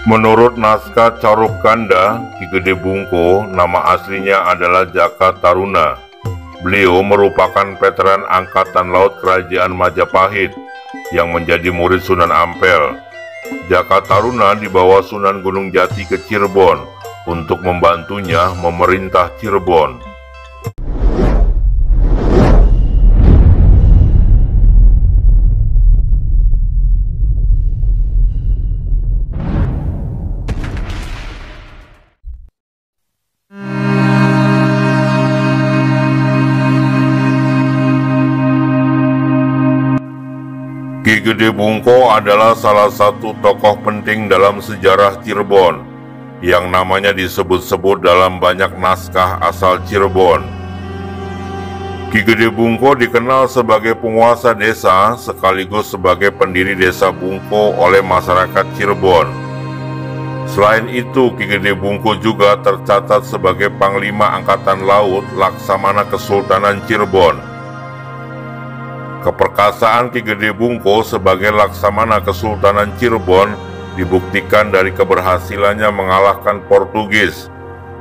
Menurut naskah Caruk Kanda, Ki Gede Bungko nama aslinya adalah Jaka Taruna. Beliau merupakan veteran Angkatan Laut Kerajaan Majapahit yang menjadi murid Sunan Ampel. Jaka Taruna dibawa Sunan Gunung Jati ke Cirebon untuk membantunya memerintah Cirebon. Ki Gede Bungko adalah salah satu tokoh penting dalam sejarah Cirebon yang namanya disebut-sebut dalam banyak naskah asal Cirebon. Ki Gede Bungko dikenal sebagai penguasa desa sekaligus sebagai pendiri desa Bungko oleh masyarakat Cirebon. Selain itu, Ki Gede Bungko juga tercatat sebagai Panglima Angkatan Laut Laksamana Kesultanan Cirebon. Keperkasaan Ki Gede Bungko sebagai Laksamana Kesultanan Cirebon dibuktikan dari keberhasilannya mengalahkan Portugis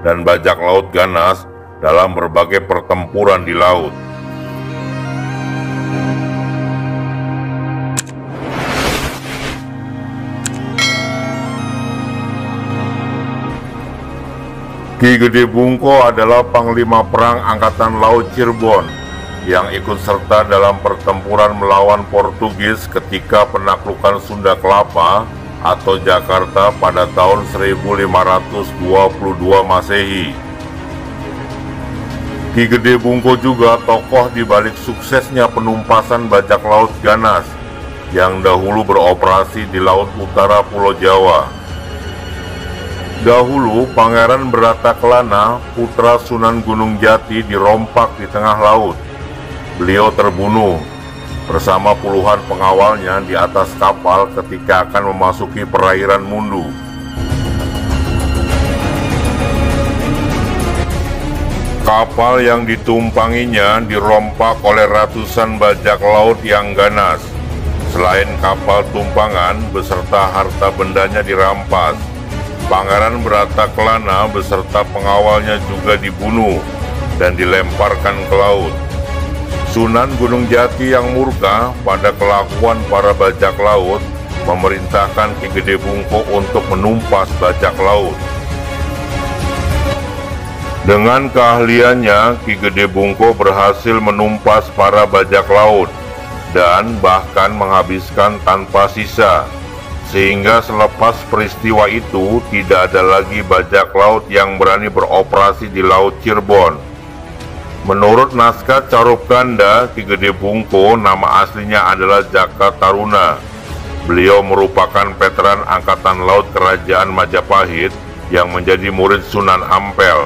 dan bajak laut ganas dalam berbagai pertempuran di laut. Ki Gede Bungko adalah Panglima Perang Angkatan Laut Cirebon yang ikut serta dalam pertempuran melawan Portugis ketika penaklukan Sunda Kelapa atau Jakarta pada tahun 1522 Masehi. Ki Gede Bungko juga tokoh di balik suksesnya penumpasan bajak laut ganas yang dahulu beroperasi di Laut Utara Pulau Jawa. Dahulu Pangeran Brataklana, putra Sunan Gunung Jati, dirompak di tengah laut. Beliau terbunuh bersama puluhan pengawalnya di atas kapal ketika akan memasuki perairan Mundu. Kapal yang ditumpanginya dirompak oleh ratusan bajak laut yang ganas. Selain kapal tumpangan beserta harta bendanya dirampas, Pangeran Brataklana beserta pengawalnya juga dibunuh dan dilemparkan ke laut. Sunan Gunung Jati yang murka pada kelakuan para bajak laut memerintahkan Ki Gede Bungko untuk menumpas bajak laut. Dengan keahliannya, Ki Gede Bungko berhasil menumpas para bajak laut dan bahkan menghabiskan tanpa sisa, sehingga selepas peristiwa itu tidak ada lagi bajak laut yang berani beroperasi di Laut Cirebon. Menurut naskah Caruk Kanda, Ki Gede Bungko nama aslinya adalah Jaka Taruna. Beliau merupakan veteran Angkatan Laut Kerajaan Majapahit yang menjadi murid Sunan Ampel.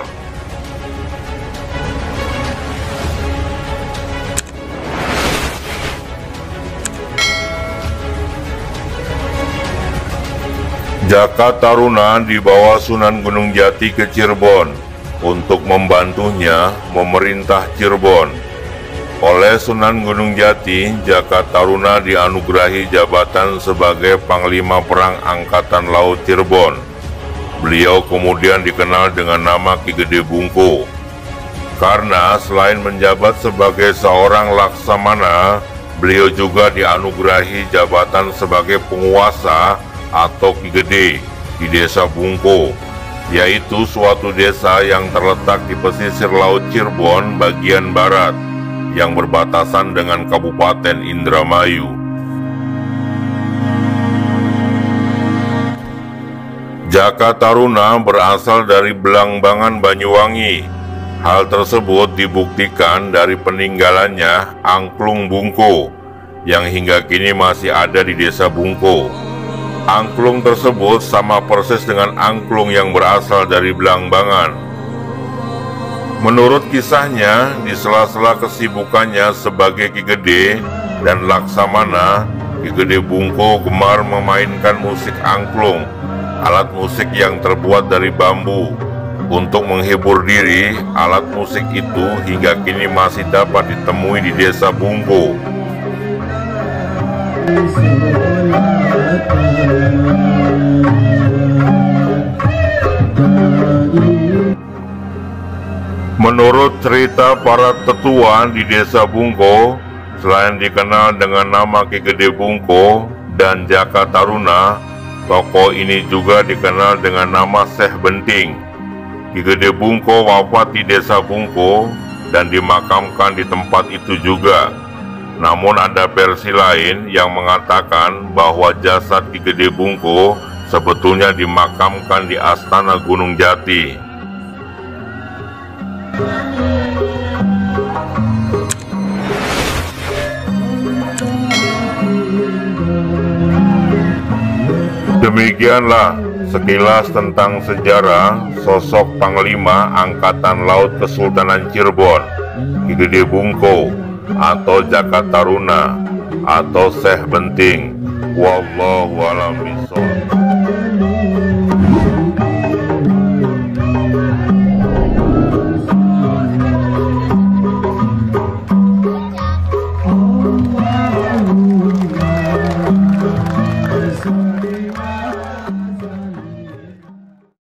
Jaka Taruna dibawa Sunan Gunung Jati ke Cirebon untuk membantunya memerintah Cirebon. Oleh Sunan Gunung Jati, Jaka Taruna dianugerahi jabatan sebagai Panglima Perang Angkatan Laut Cirebon. Beliau kemudian dikenal dengan nama Ki Gede Bungko, karena selain menjabat sebagai seorang laksamana, beliau juga dianugerahi jabatan sebagai penguasa atau Ki Gede di desa Bungko, yaitu suatu desa yang terletak di pesisir Laut Cirebon bagian barat yang berbatasan dengan Kabupaten Indramayu. Jaka Taruna berasal dari Belangbangan, Banyuwangi. Hal tersebut dibuktikan dari peninggalannya Angklung Bungko yang hingga kini masih ada di desa Bungko. Angklung tersebut sama persis dengan angklung yang berasal dari Belangbangan. Menurut kisahnya, di sela-sela kesibukannya sebagai Ki Gede dan Laksamana, Ki Gede Bungko gemar memainkan musik angklung, alat musik yang terbuat dari bambu. Untuk menghibur diri, alat musik itu hingga kini masih dapat ditemui di desa Bungko. Menurut cerita para tetua di Desa Bungko, selain dikenal dengan nama Ki Gede Bungko dan Jaka Taruna, tokoh ini juga dikenal dengan nama Syekh Benting. Ki Gede Bungko wafat di Desa Bungko dan dimakamkan di tempat itu juga. Namun ada versi lain yang mengatakan bahwa jasad Ki Gede Bungko sebetulnya dimakamkan di Astana Gunung Jati. Demikianlah sekilas tentang sejarah sosok Panglima Angkatan Laut Kesultanan Cirebon, Ki Gede Bungko atau Jaka Taruna atau Syekh Benting. Wallahu a'lam bishawab.